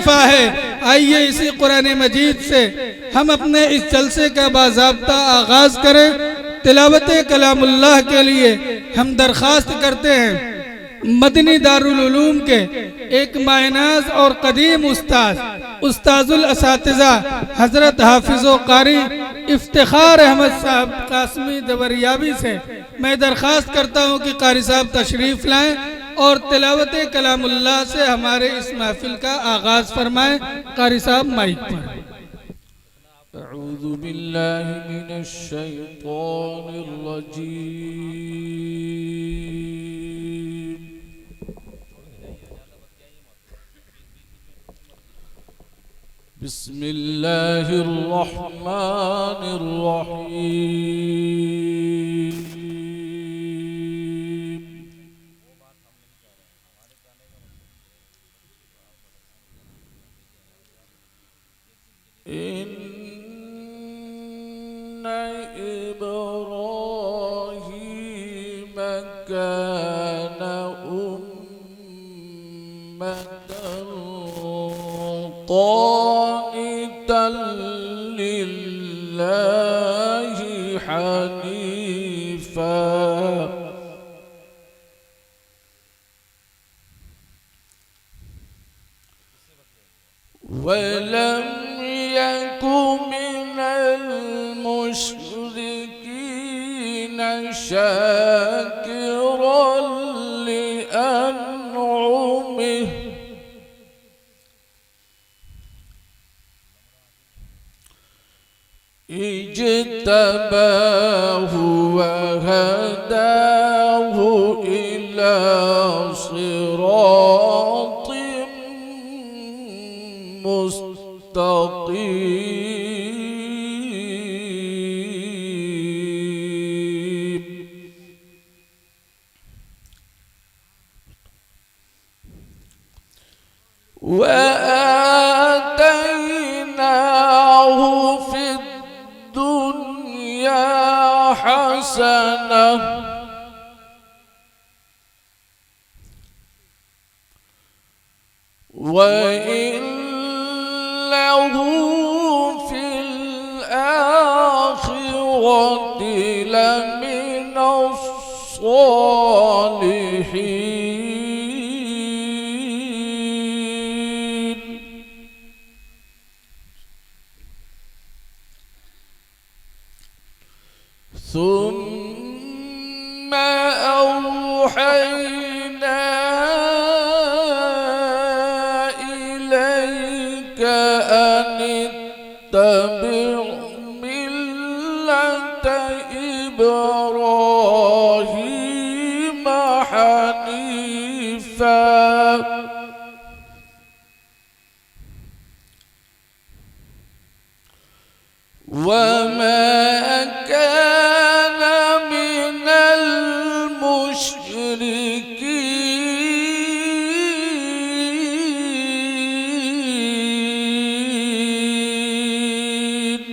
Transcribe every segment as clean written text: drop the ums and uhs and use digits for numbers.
दिफा है। आइए इसी कुरान मजीद से हम अपने इस जलसे का बाज़ाब्ता आगाज करें। तिलावत कलामुल्लाह के लिए हम दरख्वास्त करते हैं मदनी दारुल उलूम के एक मायनाज और कदीम उस्ताजुल असातिज़ा हजरत हाफिज़ो कारी इफ्तिखार अहमद साहब कासमी दवरियाबी से मैं दरख्वास्त करता हूँ कि कारी साहब तशरीफ़ लाएं और तिलावत कलामुल्लाह से हमारे इस महफिल का आगाज फरमाएं। कारी साहब माइक पर। अऊज़ु बिल्लाहि मिनश शैतानिर रजीम। बिस्मिल्लाहिर रहमानिर रहीम। इब्राहीम कान उम्मतन क़ानितन लिल्लाहि हनीफ़ा वलम यकुन मिनल मुश्रिकीन शाकिरन लिअनउमिह इज्तबाहु वहदाहु इला सिरातिम मुस्तक़ीम। वआतैनाहु फिद्दुन्या हसनह वइन्नहु फिल आखिरति लमिनस सालिहीन। ثم أوحينا إليك أن اتبع ملة إبراهيم حنيفا وما كان من المشركين.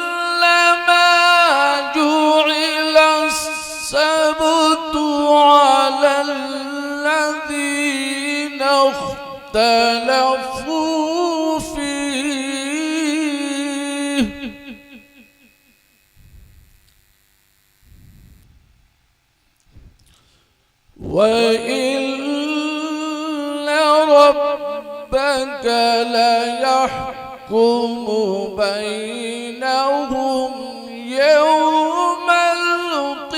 إنما جعل السبت على الذين اختلفوا فيه وإن ربك ليحكم بينهم يوم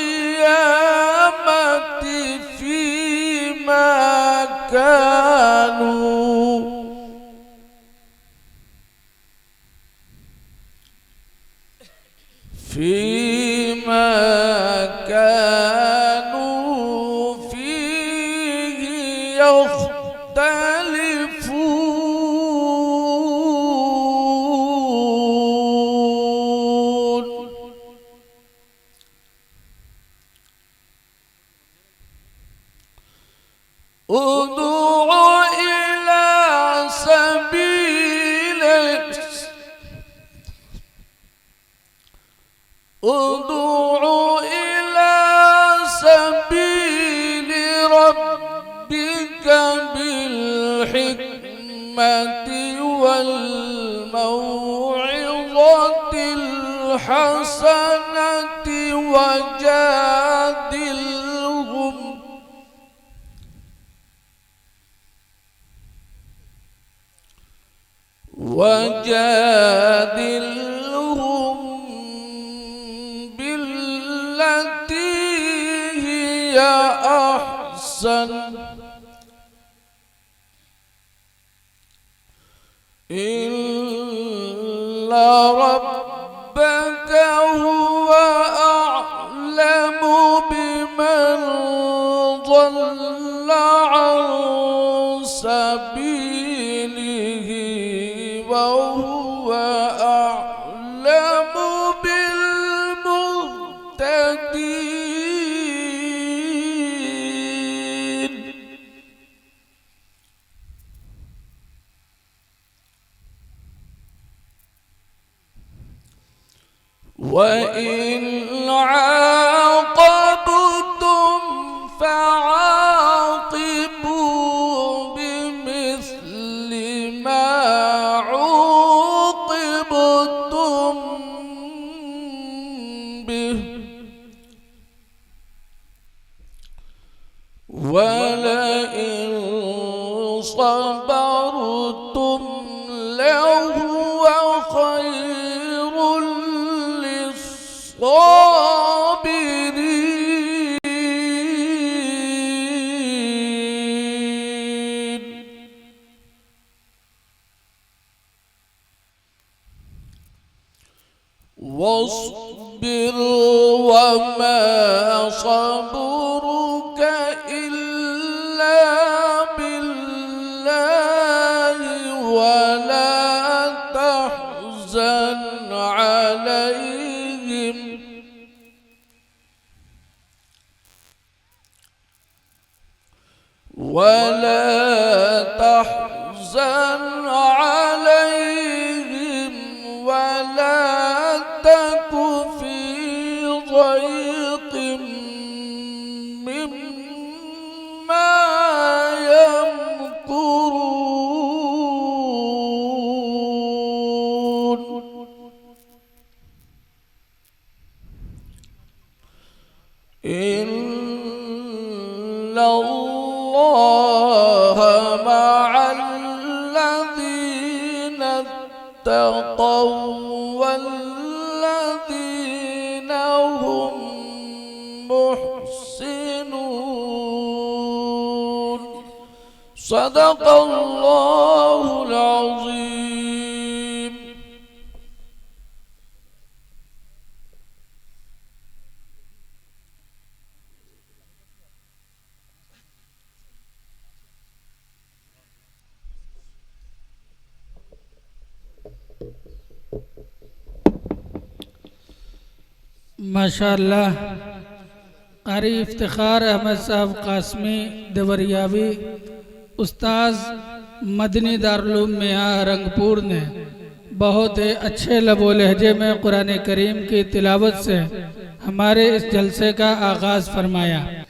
القيامة فيما كانوا فيه يختلفون. ادع إلى سبيل ادع والموعظة الحسنة وجادلهم بالتي هي أحسن إن ربك هو أعلم بمن ضل عن سبيله وهو أعلم بالمهتدين. وإن عاقبتم فعاقبوا بمثل ما عوقبتم به ولئن صبرتم لهو خير للصابرين. واصبر وما صبرك إلا بالله ولا تحزن عليهم ولا تك في ضيق مما يمكرون. إن الله مع الذين اتقوا والذين هم محسنون. صدق الله العظيم. माशाअल्लाह कारी इफ्तिखार अहमद साहब कासमी देवरियावी उस्ताज मदनी दारुल में रंगपुर ने बहुत ही अच्छे लबो लहजे में कुरान करीम की तिलावत से हमारे इस जलसे का आगाज़ फरमाया।